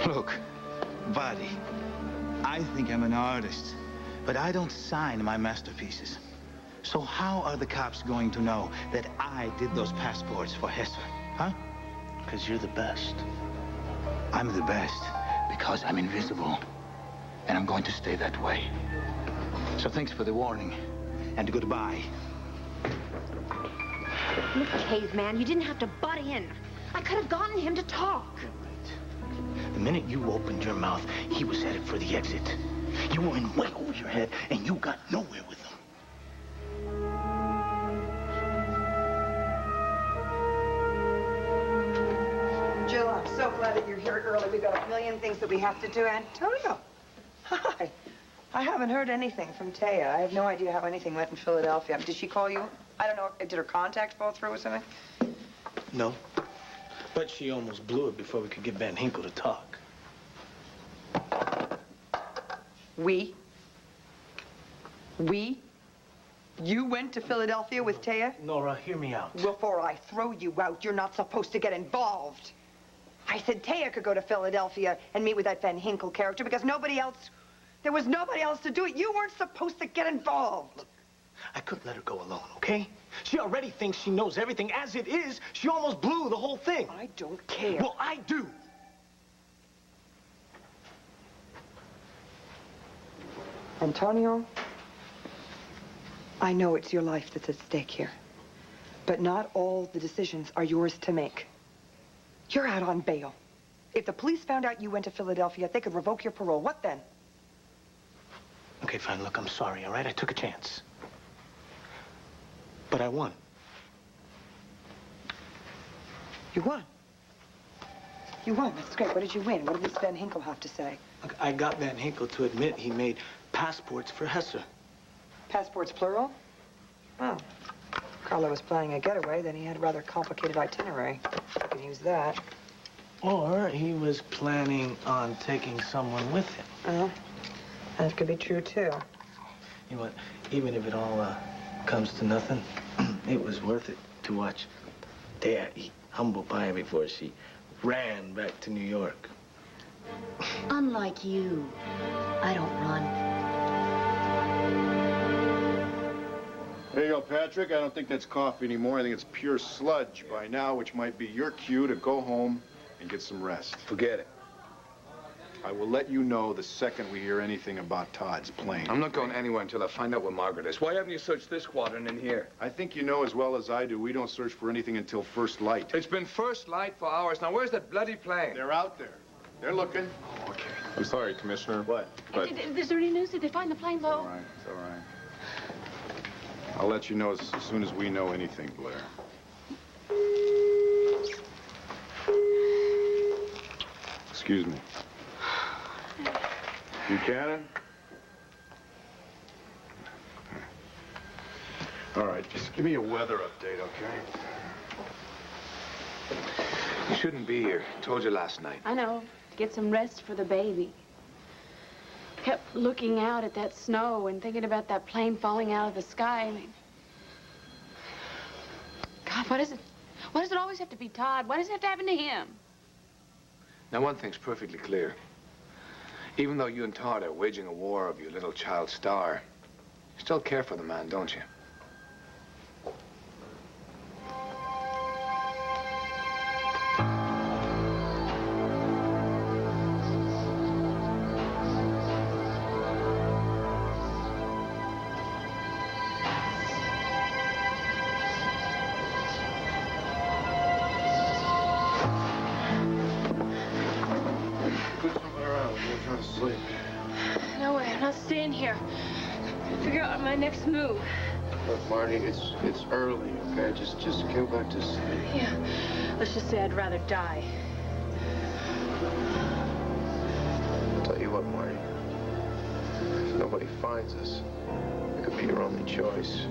Look, buddy, I think I'm an artist, but I don't sign my masterpieces. So how are the cops going to know that I did those passports for Hester, huh? Because you're the best. I'm the best because I'm invisible, and I'm going to stay that way. So thanks for the warning, and goodbye. Look, caveman, you didn't have to butt in. I could have gotten him to talk. Right. The minute you opened your mouth, he was headed for the exit. You were in way over your head, and you got nowhere with him. Jill, I'm so glad that you're here early. We've got a million things that we have to do. Antonio, hi. I haven't heard anything from Taya. I have no idea how anything went in Philadelphia. Did she call you? I don't know. Did her contacts fall through or something? No. But she almost blew it before we could get Van Hinkle to talk. We? You went to Philadelphia with Taya? Nora, hear me out. Before I throw you out, you're not supposed to get involved. I said Taya could go to Philadelphia and meet with that Van Hinkle character because there was nobody else to do it. You weren't supposed to get involved. Look, I couldn't let her go alone, okay? She already thinks she knows everything. As it is, she almost blew the whole thing. I don't care. Well, I do. Antonio, I know it's your life that's at stake here, but not all the decisions are yours to make. You're out on bail. If the police found out you went to Philadelphia, they could revoke your parole. What then? Okay, fine. Look, I'm sorry, all right? I took a chance. But I won. You won? You won. That's great. What did you win? What did this Van Hinkle have to say? Look, I got Van Hinkle to admit he made passports for Hester. Passports, plural? Oh. Carlo was planning a getaway, then he had a rather complicated itinerary. I can use that. Or he was planning on taking someone with him. Oh, that could be true, too. You know what? Even if it all comes to nothing, it was worth it to watch Dad eat humble pie before she ran back to New York. Unlike you, I don't run. There you go, Patrick. I don't think that's coffee anymore. I think it's pure sludge by now, which might be your cue to go home and get some rest. Forget it. I will let you know the second we hear anything about Todd's plane. I'm not going anywhere until I find out where Margaret is. Why haven't you searched this quadrant in here? I think you know as well as I do, we don't search for anything until first light. It's been first light for hours. Now, where's that bloody plane? They're out there. They're looking. Oh, okay. I'm sorry, Commissioner. What? But... Is there any news? Did they find the plane, Lo? All right, it's all right. I'll let you know as soon as we know anything, Blair. Excuse me. Buchanan? All right, just give me a weather update, okay? You shouldn't be here. Told you last night. I know. To get some rest for the baby. Kept looking out at that snow and thinking about that plane falling out of the sky. I mean, God, why does it always have to be Todd? Why does it have to happen to him? Now, one thing's perfectly clear. Even though you and Todd are waging a war of your little child star, you still care for the man, don't you? No way, I'm not staying here. Figure out my next move. Look, Marty, it's early, okay? Just go back to sleep. Yeah, let's just say I'd rather die. I'll tell you what, Marty. If nobody finds us, it could be your only choice.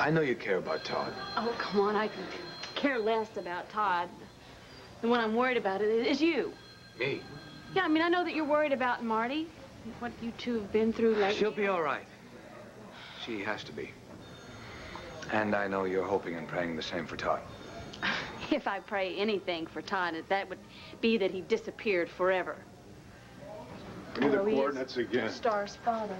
I know you care about Todd. Oh, come on, I can care less about Todd. The one I'm worried about is you. Me? Yeah, I mean, I know that you're worried about Marty, what you two have been through lately. She'll be all right. She has to be. And I know you're hoping and praying the same for Todd. If I pray anything for Todd, that would be that he disappeared forever. Give me the coordinates again. Star's father.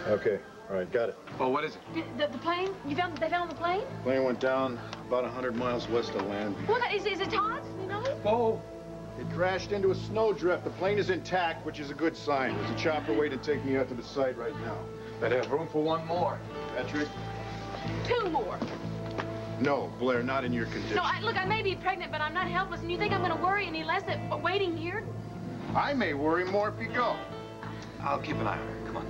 Okay, all right, got it. Oh, what is it? The plane? They found the plane? Plane went down about 100 miles west of land. Well, is it Todd's, you know? Whoa! It crashed into a snowdrift. The plane is intact, which is a good sign. There's a chopper waiting to take me out to the site right now. Better have room for one more. Patrick? 2 more. No, Blair, not in your condition. No, look, I may be pregnant, but I'm not helpless, and you think I'm going to worry any less at waiting here? I may worry more if you go. I'll keep an eye on her. Come on.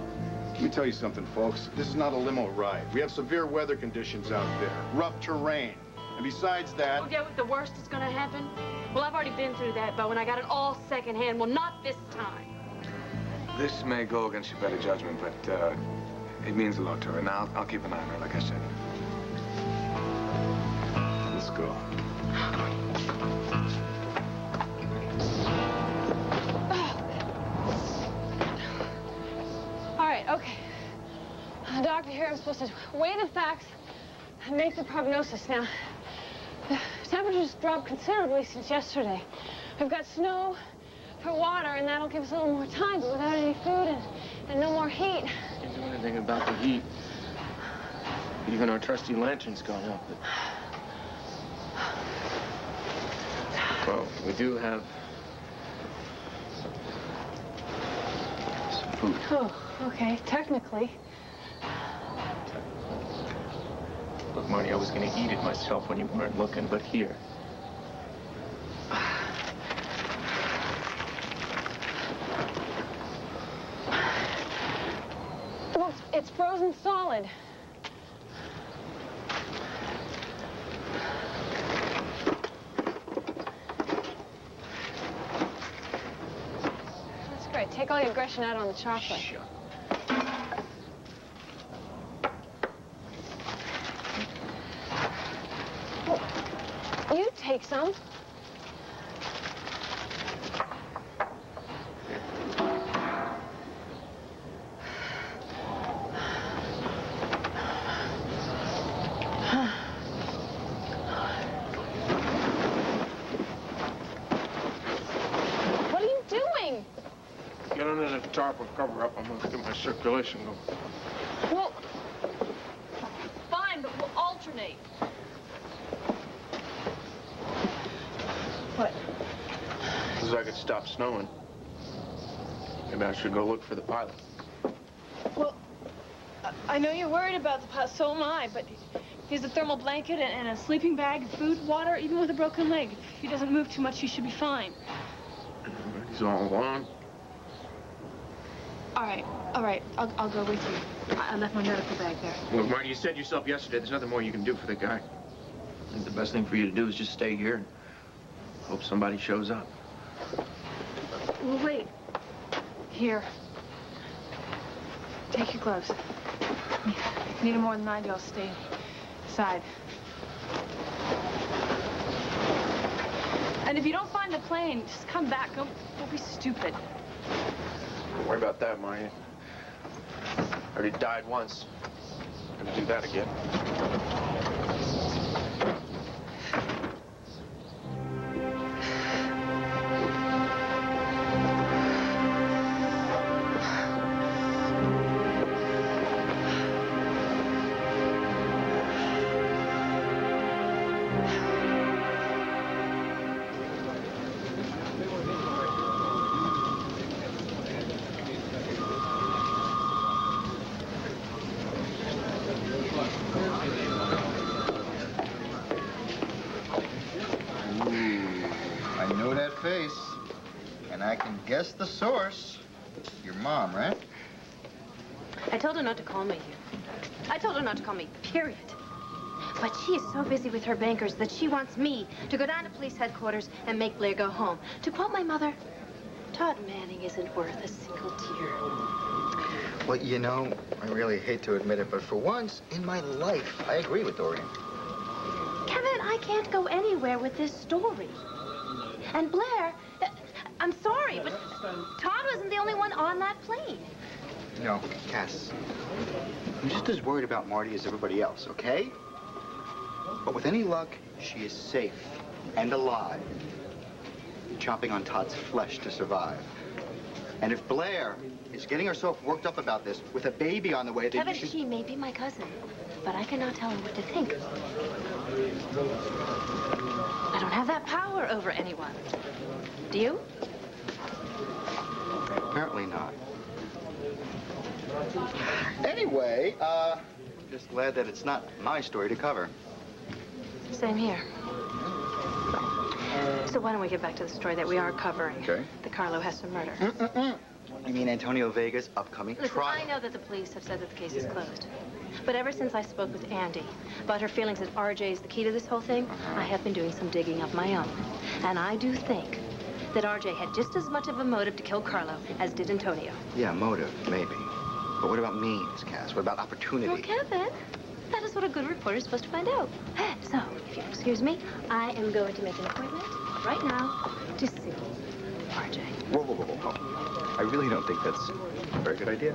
Let me tell you something, folks. This is not a limo ride. We have severe weather conditions out there. Rough terrain. And besides that... Oh, yeah, the worst is going to happen? Well, I've already been through that, Bo, and I got it all secondhand. Well, not this time. This may go against your better judgment, but it means a lot to her, and I'll keep an eye on her, like I said. Let's go. All right, okay. Doctor, here I'm supposed to weigh the facts and make the prognosis. Now, the temperature's dropped considerably since yesterday. We've got snow for water, and that'll give us a little more time, but without any food and no more heat. Can't do anything about the heat. Even our trusty lantern's gone out. Well, we do have some food. Oh, okay, technically. Look, Marty, I was going to eat it myself when you weren't looking, but here. Well, it's frozen solid. That's great. Take all your aggression out on the chocolate. Sure. You take some. What are you doing? Get under the tarp and cover up. I'm going to get my circulation going. Well, fine, but we'll alternate. What? As I could stop snowing. Maybe I should go look for the pilot. Well, I know you're worried about the pilot, so am I, but here's a thermal blanket and a sleeping bag, food, water, even with a broken leg. If he doesn't move too much, he should be fine. He's all alone. All right, I'll go with you. I left my medical bag there. Well, Marty, you said yourself yesterday there's nothing more you can do for the guy. I think the best thing for you to do is just stay here and hope somebody shows up. Well, wait. Here. Take your gloves. If you need them more than I do, I'll stay inside. And if you don't find the plane, just come back. Don't be stupid. Don't worry about that, Marty. I already died once. I'm gonna do that again. Guess the source. Your mom, right? I told her not to call me. I told her not to call me, period. But she is so busy with her bankers that she wants me to go down to police headquarters and make Blair go home. To quote my mother, Todd Manning isn't worth a single tear. Well, you know, I really hate to admit it, but for once in my life, I agree with Dorian. Kevin, I can't go anywhere with this story. And Blair, I'm sorry, but Todd wasn't the only one on that plane. No, Cass. I'm just as worried about Marty as everybody else, okay? But with any luck, she is safe and alive, chomping on Todd's flesh to survive. And if Blair is getting herself worked up about this with a baby on the way, then Kevin, you should... she may be my cousin, but I cannot tell her what to think. I don't have that power over anyone. Do you? Apparently not. Anyway, I'm just glad that it's not my story to cover. Same here. So why don't we get back to the story that we are covering? Okay. The Carlo Hester murder. You mean Antonio Vega's upcoming Listen, trial? I know that the police have said that the case is closed. But ever since I spoke with Andy about her feelings that RJ is the key to this whole thing, I have been doing some digging of my own. And I do think that RJ had just as much of a motive to kill Carlo as did Antonio. Yeah, motive, maybe. But what about means, Cass? What about opportunity? Well, Kevin, that is what a good reporter is supposed to find out. So, if you'll excuse me, I am going to make an appointment right now to see RJ. Whoa, whoa, whoa, whoa. I really don't think that's a very good idea.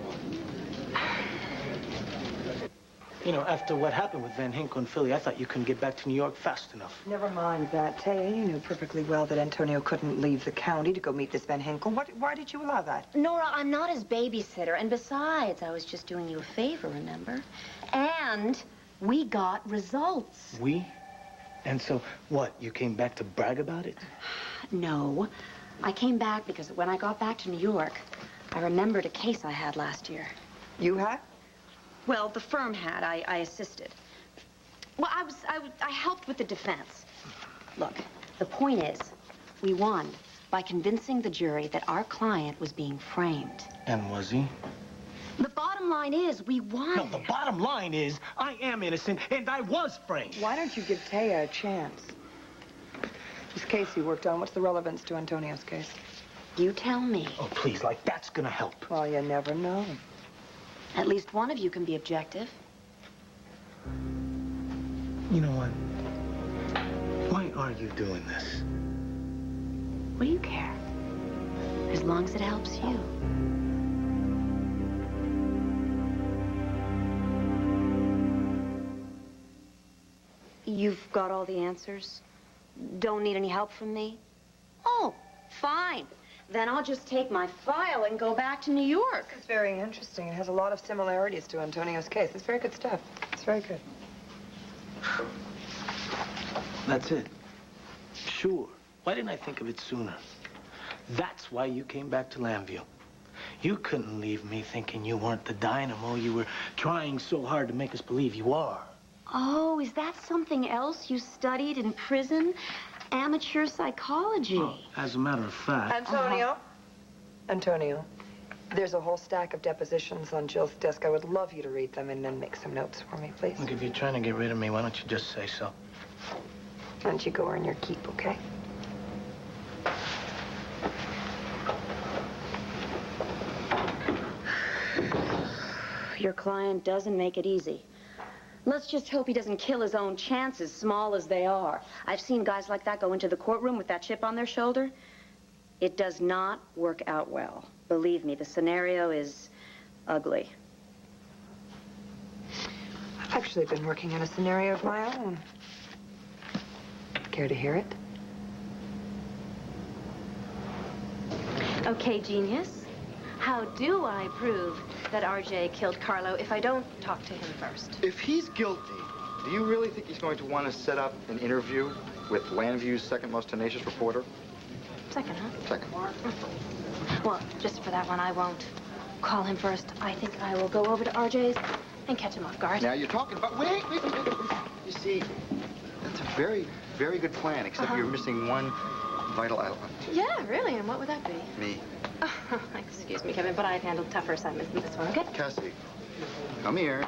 You know, after what happened with Van Hinkle in Philly, I thought you couldn't get back to New York fast enough. Never mind that, Taya. You knew perfectly well that Antonio couldn't leave the county to go meet this Van Hinkle. Why did you allow that? Nora, I'm not his babysitter. And besides, I was just doing you a favor, remember? And we got results. We? And so, what, you came back to brag about it? No. I came back because when I got back to New York, I remembered a case I had last year. You had? Well, the firm had. I assisted. Well, I helped with the defense. Look, the point is, we won by convincing the jury that our client was being framed. And was he? The bottom line is, we won. No, the bottom line is, I am innocent, and I was framed. Why don't you give Taya a chance? This case you worked on, what's the relevance to Antonio's case? You tell me. Oh, please, like, that's gonna help. Well, you never know. At least one of you can be objective. You know what? Why are you doing this? What do you care? As long as it helps you. You've got all the answers? Don't need any help from me? Oh, fine. Then I'll just take my file and go back to New York. It's very interesting. It has a lot of similarities to Antonio's case. It's very good stuff. It's very good. That's it. Sure. Why didn't I think of it sooner? That's why you came back to Lambview. You couldn't leave me thinking you weren't the dynamo you were trying so hard to make us believe you are. Oh, is that something else you studied in prison? Amateur psychology. Oh, as a matter of fact... Antonio? Antonio, there's a whole stack of depositions on Jill's desk. I would love you to read them and then make some notes for me, please. Look, if you're trying to get rid of me, why don't you just say so? Why don't you go earn your keep, okay? Your client doesn't make it easy. Let's just hope he doesn't kill his own chances, small as they are. I've seen guys like that go into the courtroom with that chip on their shoulder. It does not work out well. Believe me, the scenario is ugly. I've actually been working on a scenario of my own. Care to hear it? Okay, genius. How do I prove that RJ killed Carlo if I don't talk to him first? If he's guilty, do you really think he's going to want to set up an interview with Lambview's second most tenacious reporter? Second, huh? Second. Well, just for that one, I won't call him first. I think I will go over to RJ's and catch him off guard. Now you're talking about... Wait. You see, that's a very, very good plan, except you're missing one vital element. Yeah, really? And what would that be? Me. Oh, excuse me, Kevin, but I've handled tougher assignments than this one, okay? Cassie, come here.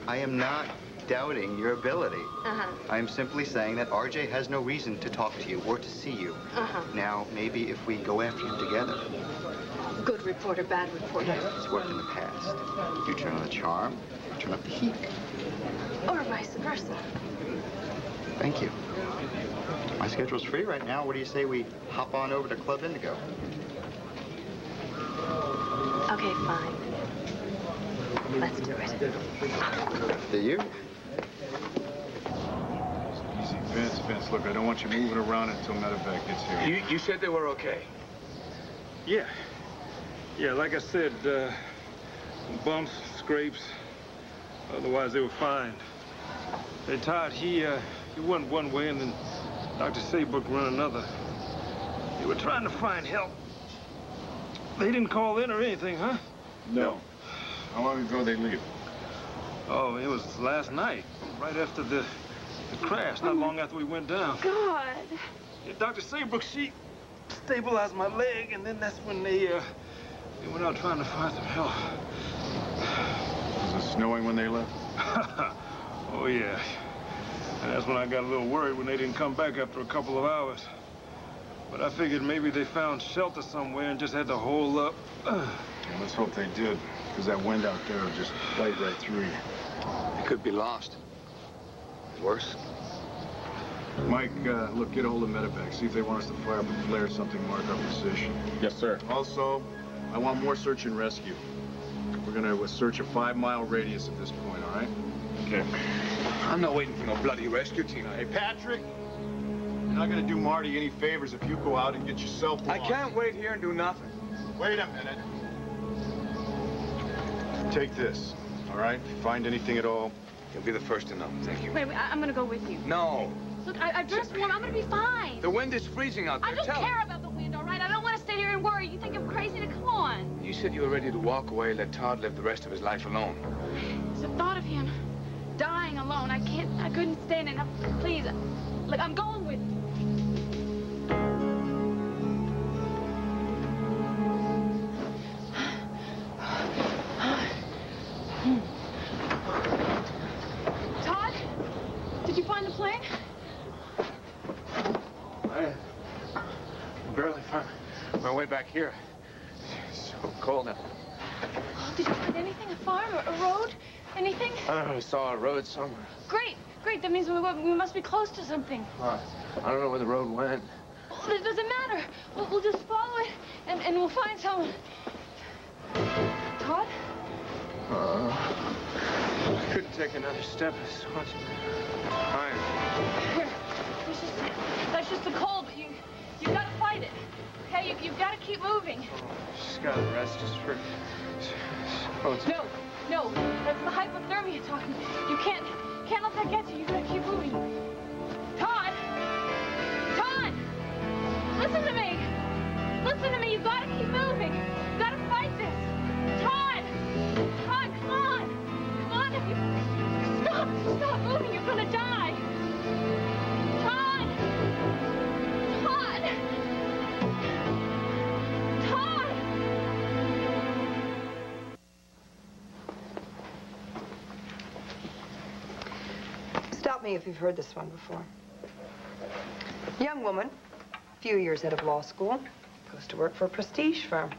I am not doubting your ability. I am simply saying that RJ has no reason to talk to you or to see you. Now, maybe if we go after him together. Good reporter, bad reporter. It's worked in the past. You turn on the charm, turn up the heat. Or vice versa. Thank you. My schedule's free right now. What do you say we hop on over to Club Indigo? Okay, fine. Let's do it. Do you? Easy, Vince. Vince, look, I don't want you moving around until medevac gets here. You said they were okay? Yeah. Yeah, like I said, bumps, scrapes. Otherwise, they were fine. Hey, Todd, he went one way, and then Dr. Saybrook went another. They were trying to find help. They didn't call in or anything, huh? No. How long ago did they leave? Oh, it was last night, right after the crash, not long after we went down. God. Yeah, Dr. Saybrook, she stabilized my leg, and then that's when they went out trying to find some help. Was it snowing when they left? Oh, yeah. And that's when I got a little worried when they didn't come back after a couple of hours. But I figured maybe they found shelter somewhere and just had to hole up. Yeah, let's hope they did, because that wind out there will just bite right through you. They could be lost. Worse. Mike, look, get a hold of medevac. See if they want us to fire up a flare or something, mark our position. Yes, sir. Also, I want more search and rescue. We're gonna search a 5-mile radius at this point, all right? Okay. I'm not waiting for no bloody rescue team. Hey, Patrick, you're not gonna do Marty any favors if you go out and get yourself I lost. can't wait here and do nothing. Wait a minute. Take this, all right? If you find anything at all, You'll be the first to know. Thank you. Wait, I'm gonna go with you. No. Look, I dressed warm. I'm gonna be fine. The wind is freezing out there. I don't Tell care about the wind, all right? I don't want to stay here and worry. You think I'm crazy to come on. You said you were ready to walk away, let Todd live the rest of his life alone. It's the thought of him dying alone. I couldn't stand it. Now, please, look, I'm going with you. Todd, did you find the plane? I barely found my way back here. It's so cold out. Oh, did you find anything? A farm? A road? Anything? I don't know, I saw a road somewhere. Great, great. That means we must be close to something. I don't know where the road went. Well, it doesn't matter. We'll just follow it, and we'll find someone. Todd? I couldn't take another step. It's so much time. Here. That's just the cold, but you gotta fight it. Okay, you've gotta keep moving. Just gotta rest just for... Oh, it's... No, that's the hypothermia talking. You can't let that get you. You gotta keep moving. Todd! Todd! Listen to me! Listen to me, you gotta keep moving. You gotta fight this. Todd! Todd, come on! Come on, if you... Stop moving, you're gonna die. Todd! Todd! Todd! Stop me if you've heard this one before. Young woman, a few years out of law school, goes to work for a prestige firm.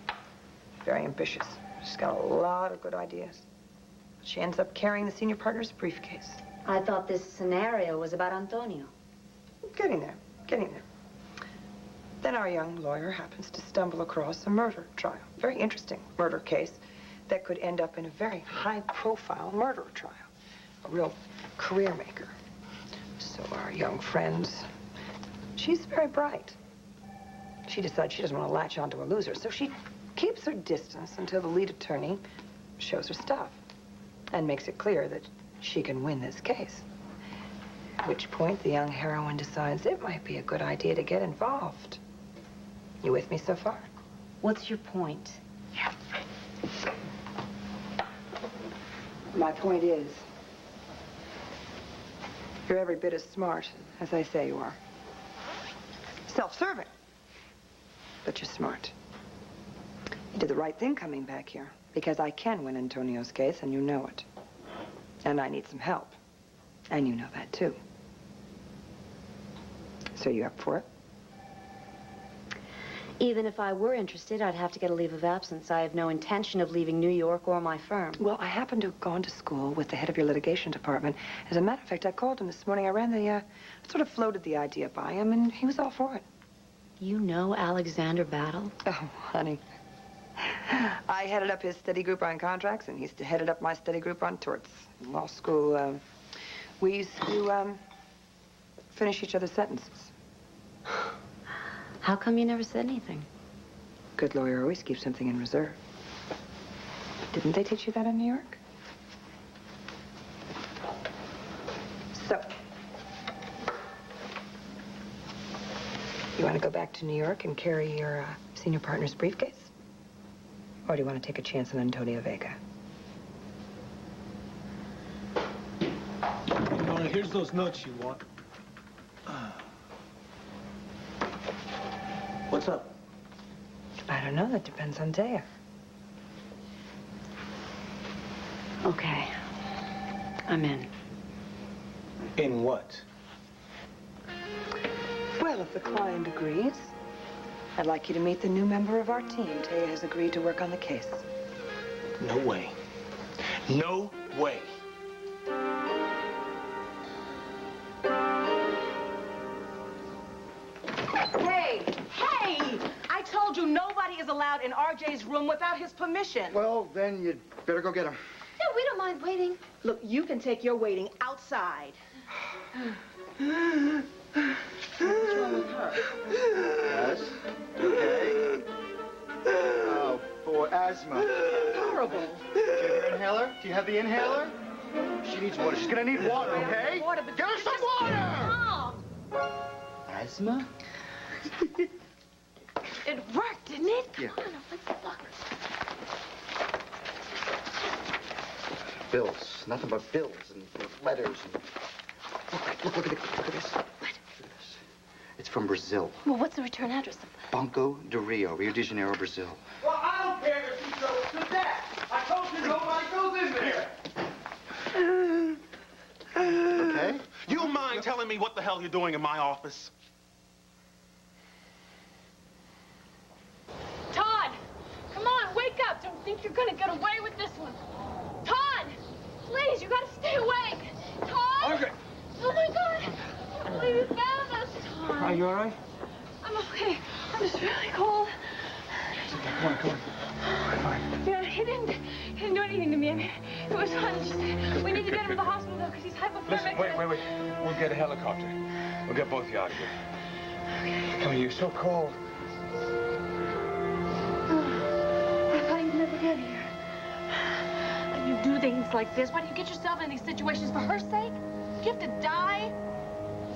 Very ambitious. She's got a lot of good ideas. She ends up carrying the senior partner's briefcase. I thought this scenario was about Antonio. Getting there. Then our young lawyer happens to stumble across a murder trial. Very interesting murder case that could end up in a very high-profile murder trial. A real career maker. So our young friend, she's very bright. She decides she doesn't want to latch onto a loser, so she keeps her distance until the lead attorney shows her stuff and makes it clear that she can win this case. At which point, the young heroine decides it might be a good idea to get involved. You with me so far? What's your point? My point is, you're every bit as smart as I say you are. Self-serving, but you're smart. You did the right thing coming back here, because I can win Antonio's case, and you know it. And I need some help, and you know that too. So you up for it? Even if I were interested, I'd have to get a leave of absence. I have no intention of leaving New York or my firm. Well, I happen to have gone to school with the head of your litigation department. As a matter of fact, I called him this morning. I ran the, sort of floated the idea by him, and he was all for it. You know Alexander Battle? Oh, honey. I headed up his study group on contracts, and he's headed up my study group on torts. In law school, we used to, finish each other's sentences. How come you never said anything? Good lawyer always keeps something in reserve. Didn't they teach you that in New York? So, you want to go back to New York and carry your senior partner's briefcase? Or do you want to take a chance on Antonio Vega? Nora, here's those notes you want. What's up? I don't know. That depends on Taya. Okay. I'm in. In what? Well, if the client agrees, I'd like you to meet the new member of our team. Taya has agreed to work on the case. No way. No way. Hey! I told you nobody is allowed in RJ's room without his permission. Well, then you'd better go get him. Yeah, we don't mind waiting. Look, you can take your waiting outside. What's wrong with her? Yes? Okay. Oh, boy, asthma. Horrible. Do you have your inhaler? Do you have the inhaler? She needs water. She's gonna need water, okay? Water, but Give her some water! Mom! Asthma? It worked, didn't it? Come Yeah. on, let's look. Bills. Nothing but bills and letters. And... Look at this. What? Look at this. It's from Brazil. Well, what's the return address of that? Banco de Rio, Rio de Janeiro, Brazil. Well, I don't care if you go to that. I told you nobody goes in there. Okay? You mind telling me what the hell you're doing in my office? Todd! Come on, wake up! Don't think you're gonna get away with this one. Todd! Please, you gotta stay awake! Todd! Okay. Oh my God! Please, found us, Todd! Are you all right? I'm okay. I'm just really cold. Come on. Yeah, he didn't do anything to me. I mean, it was fun. Just, we need to get him to the hospital though, because he's hypothermic. Listen, wait. We'll get a helicopter. We'll get both of you out of here. Okay. Come here, you're so cold. I thought you'd never get here. You do things like this. Why do you get yourself in these situations for her sake? Do you have to die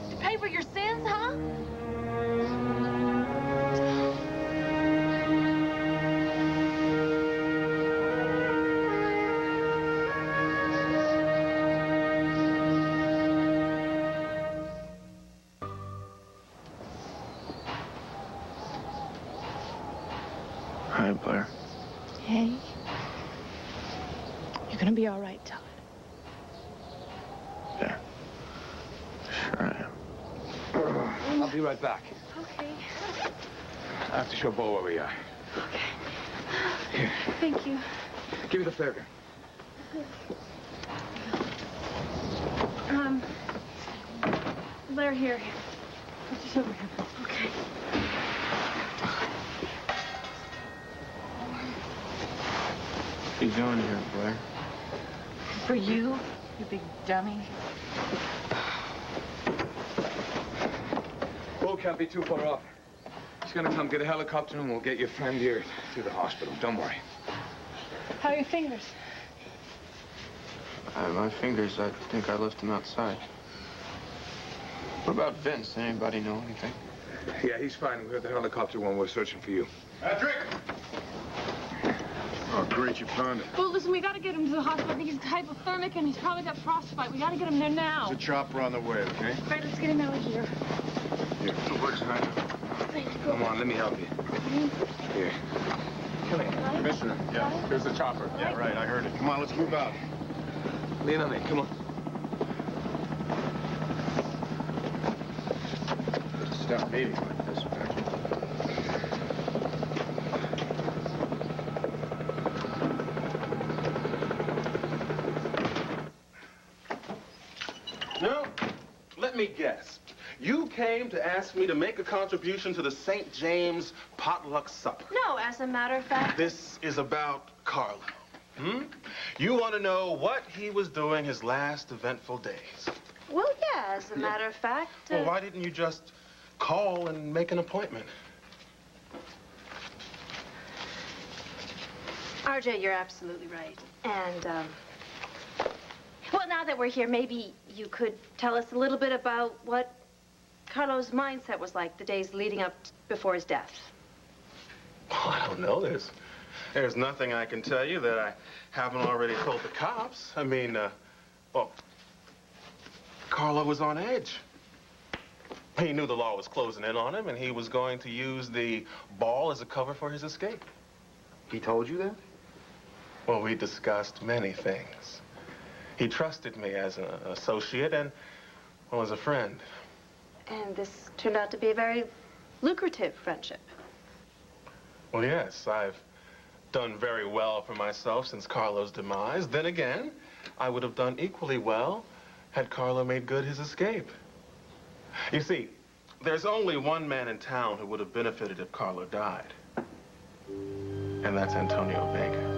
to pay for your sins, huh? Hi, Blair. Hey. You're gonna be all right, Todd. Yeah. Sure I am. I'll be right back. Okay. I have to show Bo where we are. Here, Thank you. give me the flare gun. Blair, here. Put this over here. Okay. What are you doing here, Blair? For you, you big dummy. Bo can't be too far off. He's gonna come get a helicopter and we'll get your friend here to the hospital. Don't worry. How are your fingers? My fingers, I think I left them outside. What about Vince? Anybody know anything? Yeah, he's fine. We have the helicopter when we're searching for you. Patrick! Oh, great, you found him. Well, listen, we gotta get him to the hospital. I think he's hypothermic and he's probably got frostbite. We gotta get him there now. There's a chopper on the way, okay? All right, let's get him out of here. Here, where's Hannah? Come on, let me help you. Here. Come here. Commissioner, yeah, here's the chopper. Yeah, right, I heard it. Come on, let's move out. Lean on me, come on. Stop meeting like this, Patrick. me guess. You came to ask me to make a contribution to the St. James potluck supper. No, as a matter of fact... This is about Carlo. You want to know what he was doing his last eventful days. Well, yeah, as a matter of fact... Well, why didn't you just call and make an appointment? RJ, you're absolutely right. And, well, now that we're here, maybe you could tell us a little bit about what Carlo's mindset was like the days leading up before his death. Oh, I don't know. There's nothing I can tell you that I haven't already told the cops. I mean, well, Carlo was on edge. He knew the law was closing in on him, and he was going to use the ball as a cover for his escape. He told you that? Well, we discussed many things. He trusted me as an associate and, well, as a friend. And this turned out to be a very lucrative friendship. Well, yes, I've done very well for myself since Carlo's demise. Then again, I would have done equally well had Carlo made good his escape. You see, there's only one man in town who would have benefited if Carlo died. And that's Antonio Vega.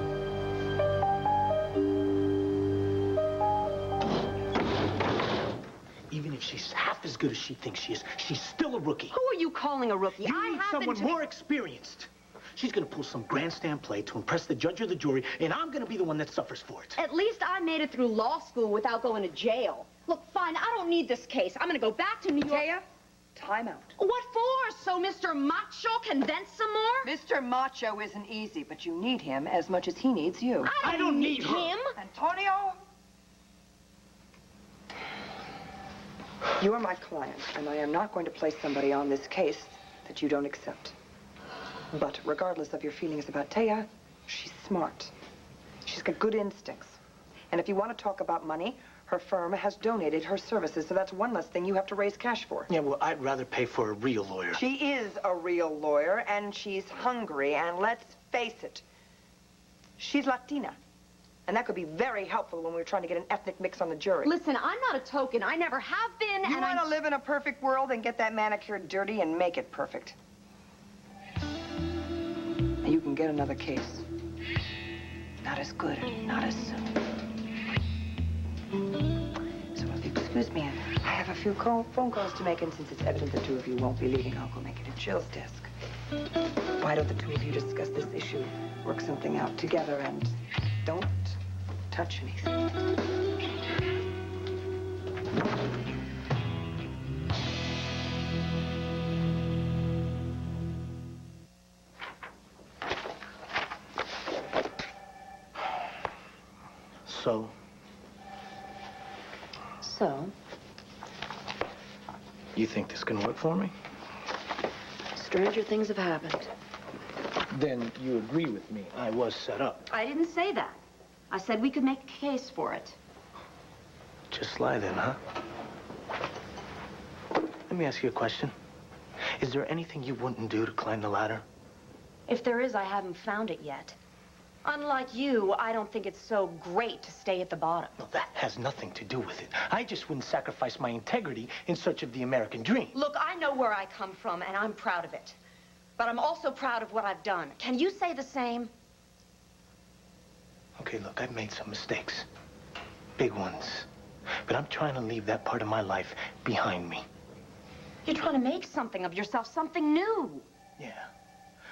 Even if she's half as good as she thinks she is, she's still a rookie. Who are you calling a rookie? You need someone more experienced. She's gonna pull some grandstand play to impress the judge or the jury, and I'm gonna be the one that suffers for it. At least I made it through law school without going to jail. Look, fine, I don't need this case. I'm gonna go back to New York. Taya, time out. What for? So Mr. Macho can vent some more? Mr. Macho isn't easy, but you need him as much as he needs you. I don't need him. Antonio? You are my client, and I am not going to place somebody on this case that you don't accept. But regardless of your feelings about Taya, she's smart. She's got good instincts. And if you want to talk about money, her firm has donated her services, so that's one less thing you have to raise cash for. Yeah, well, I'd rather pay for a real lawyer. She is a real lawyer, and she's hungry, and let's face it, she's Latina. And that could be very helpful when we're trying to get an ethnic mix on the jury. Listen, I'm not a token. I never have been, You want to live in a perfect world and get that manicure dirty and make it perfect. And you can get another case. Not as good, not as soon. So if you excuse me, I have a few phone calls to make, and since it's evident the two of you won't be leaving, I'll go make it at Jill's desk. Why don't the two of you discuss this issue, work something out together, and don't touch anything. So? So? You think this can work for me? Stranger things have happened. Then you agree with me. I was set up. I didn't say that. I said we could make a case for it. Just lie then, huh? Let me ask you a question. Is there anything you wouldn't do to climb the ladder? If there is, I haven't found it yet. Unlike you, I don't think it's so great to stay at the bottom. No, that has nothing to do with it. I just wouldn't sacrifice my integrity in search of the American dream. Look, I know where I come from, and I'm proud of it. But I'm also proud of what I've done. Can you say the same? Okay, look, I've made some mistakes. Big ones. But I'm trying to leave that part of my life behind me. You're trying to make something of yourself, something new. Yeah.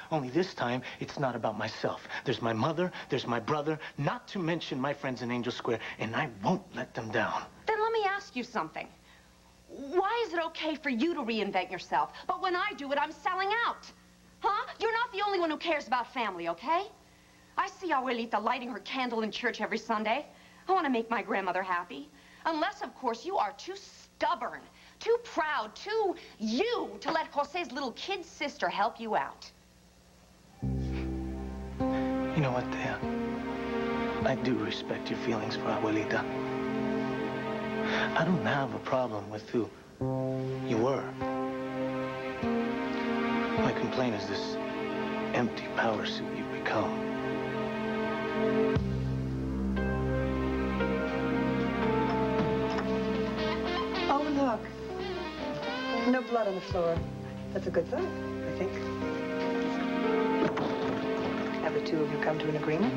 Only this time, it's not about myself. There's my mother, there's my brother, not to mention my friends in Angel Square, and I won't let them down. Then let me ask you something. Why is it okay for you to reinvent yourself, but when I do it, I'm selling out? Huh? You're not the only one who cares about family, okay? I see Abuelita lighting her candle in church every Sunday. I want to make my grandmother happy. Unless, of course, you are too stubborn, too proud, too you to let Jose's little kid sister help you out. You know what, Thea? I do respect your feelings for Abuelita. I don't have a problem with who you were. My complaint is this empty power suit you've become. Oh, look. No blood on the floor. That's a good sign, I think. Have the two of you come to an agreement?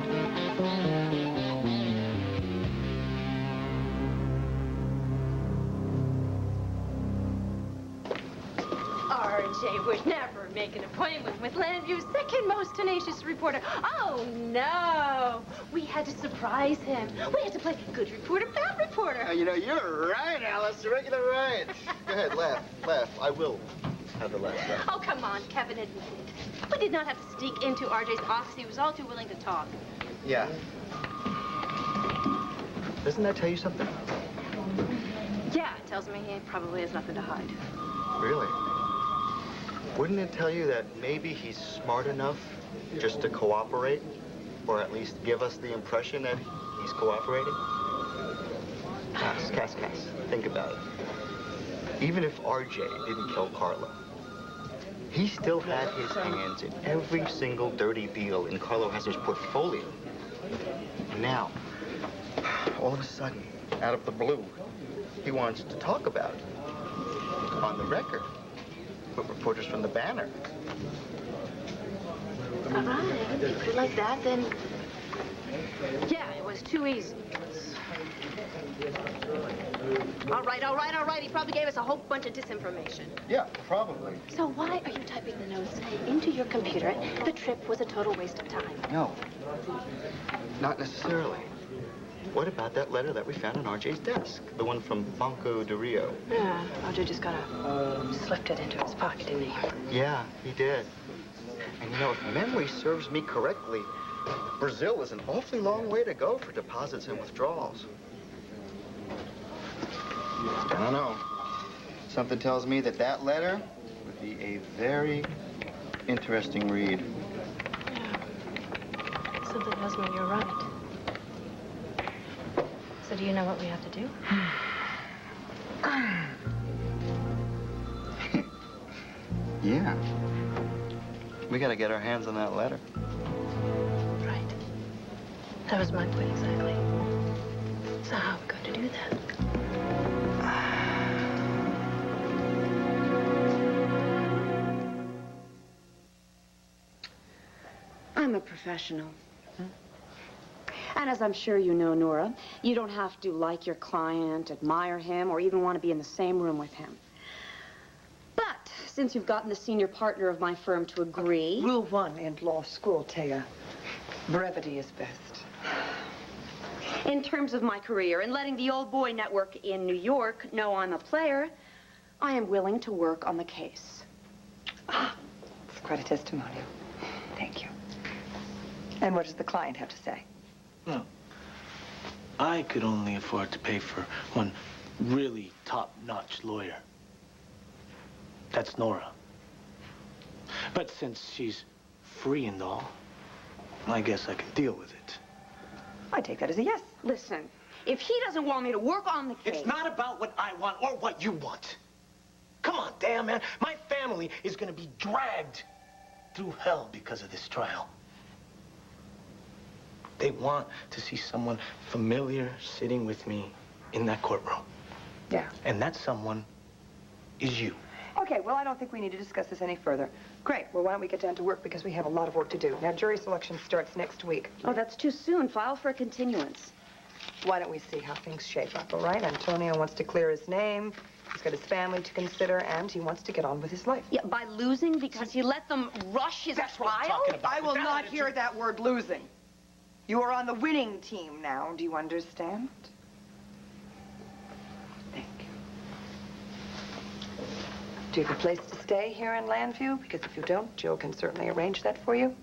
RJ would never make an appointment with Landview's second most tenacious reporter. Oh, no. We had to surprise him. We had to play good reporter, bad reporter. You know, you're right, Alice. You're regular right. Go ahead, laugh. Laugh. I will have the laugh. Oh, come on, Kevin, admit it. We did not have to sneak into RJ's office. He was all too willing to talk. Yeah. Doesn't that tell you something? Yeah, it tells me he probably has nothing to hide. Really? Wouldn't it tell you that maybe he's smart enough just to cooperate? Or at least give us the impression that he's cooperating? Cass, think about it. Even if RJ didn't kill Carlo, he still had his hands in every single dirty deal in Carlo Hesser's portfolio. And now, all of a sudden, out of the blue, he wants to talk about it on the record with reporters from the Banner. All right, if you put it like that, then... Yeah, it was too easy. All right. He probably gave us a whole bunch of disinformation. Yeah, probably. So why are you typing the notes into your computer? The trip was a total waste of time. No, not necessarily. What about that letter that we found on RJ's desk? The one from Banco de Rio. Yeah, RJ just kind of slipped it into his pocket, didn't he? Yeah, he did. And you know, if memory serves me correctly, Brazil is an awfully long way to go for deposits and withdrawals. I don't know. Something tells me that that letter would be a very interesting read. Yeah. Something tells me you're right. So do you know what we have to do? Yeah. We gotta get our hands on that letter. Right. That was my point exactly. So how are we going to do that? I'm a professional. And as I'm sure you know, Nora, you don't have to like your client, admire him, or even want to be in the same room with him. But since you've gotten the senior partner of my firm to agree... Rule 1 in law school, Taya. Brevity is best. In terms of my career and letting the old boy network in New York know I'm a player, I am willing to work on the case. It's quite a testimonial. Thank you. And what does the client have to say? Well, I could only afford to pay for one really top-notch lawyer. That's Nora. But since she's free and all, I guess I can deal with it. I take that as a yes. Listen, if he doesn't want me to work on the case... It's not about what I want or what you want. Come on, damn, man. My family is gonna be dragged through hell because of this trial. They want to see someone familiar sitting with me in that courtroom. Yeah. And that someone is you. Okay, well, I don't think we need to discuss this any further. Great. Well, why don't we get down to work because we have a lot of work to do. Now, jury selection starts next week. Oh, that's too soon. File for a continuance. Why don't we see how things shape up, all right? Antonio wants to clear his name. He's got his family to consider, and he wants to get on with his life. Yeah, by losing because he let them rush his trial? What I'm talking about. I will not hear that word losing. You are on the winning team now. Do you understand? Thank you. Do you have a place to stay here in Landview? Because if you don't, Jill can certainly arrange that for you.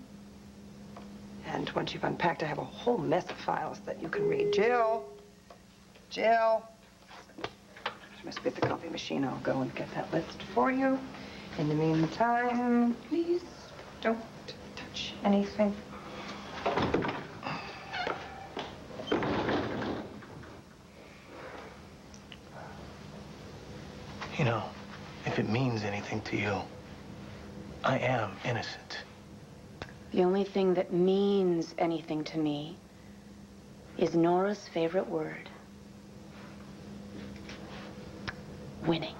And once you've unpacked, I have a whole mess of files that you can read. Jill! Jill! She must be at the coffee machine. I'll go and get that list for you. In the meantime, please don't touch anything. You know, if it means anything to you, I am innocent. The only thing that means anything to me is Nora's favorite word. Winning.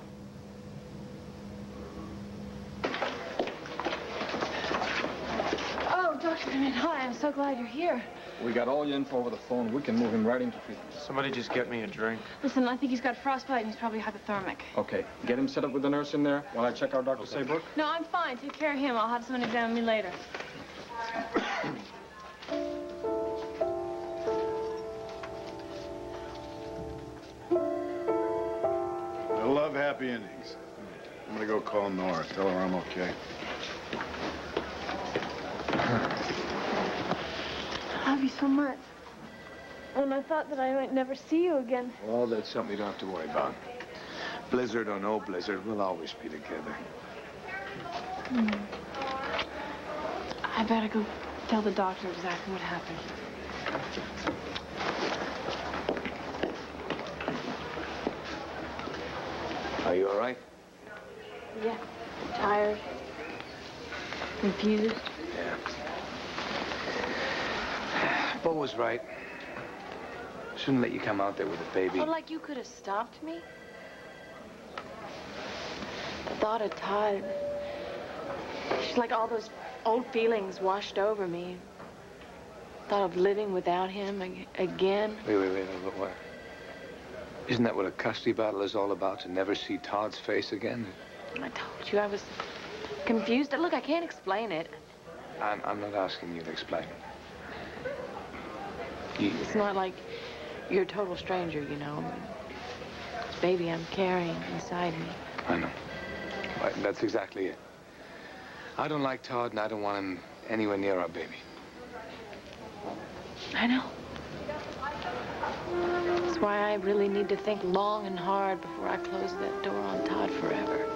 so glad you're here. We got all your info over the phone. We can move him right into treatment. Somebody just get me a drink. Listen, I think he's got frostbite and he's probably hypothermic. Okay, get him set up with the nurse in there while I check out Dr. Saybrook. No, I'm fine. Take care of him. I'll have someone examine me later. I love happy endings. I'm gonna go call Nora. Tell her I'm okay. I love you so much. And I thought that I might never see you again. Well, that's something you don't have to worry about. Blizzard or no blizzard, we'll always be together. I better go tell the doctor exactly what happened. Are you all right? Yeah. Tired. Confused. Yeah. Bo was right. Shouldn't let you come out there with a baby. Oh, like you could have stopped me? The thought of Todd. It's like all those old feelings washed over me. Thought of living without him again. Wait, what? Isn't that what a custody battle is all about? To never see Todd's face again? I told you I was confused. Look, I can't explain it. I'm not asking you to explain. It's not like you're a total stranger, you know. This baby I'm carrying inside me. I know. Right, that's exactly it. I don't like Todd, and I don't want him anywhere near our baby. I know. That's why I really need to think long and hard before I close that door on Todd forever.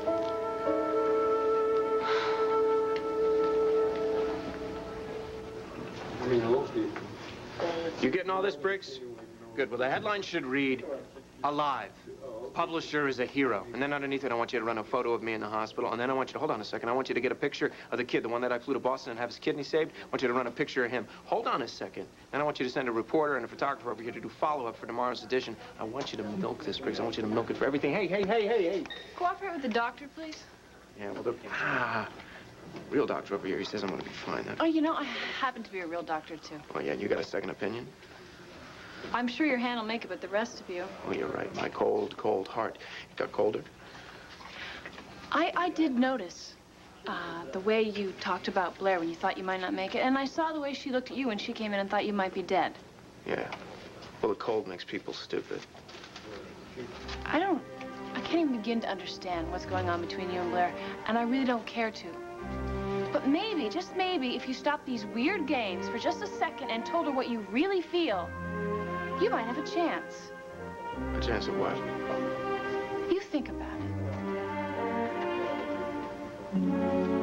You getting all this, Briggs? Good. Well, the headline should read, Alive. Publisher is a hero. And then underneath it, I want you to run a photo of me in the hospital. And then I want you to, hold on a second, I want you to get a picture of the kid, the one that I flew to Boston and have his kidney saved. I want you to run a picture of him. Hold on a second. Then I want you to send a reporter and a photographer over here to do follow-up for tomorrow's edition. I want you to milk this, Briggs. I want you to milk it for everything. Hey. Cooperate with the doctor, please. Yeah, well, real doctor over here, he says I'm going to be fine then. Oh, you know, I happen to be a real doctor, too. Oh, yeah, you got a second opinion? I'm sure your hand will make it, but the rest of you... Oh, you're right. My cold, cold heart. It got colder. I did notice the way you talked about Blair when you thought you might not make it, and I saw the way she looked at you when she came in and thought you might be dead. Yeah. Well, the cold makes people stupid. I can't even begin to understand what's going on between you and Blair, and I really don't care to. But maybe, just maybe, if you stop these weird games for just a second and told her what you really feel, you might have a chance. A chance of what? You think about it.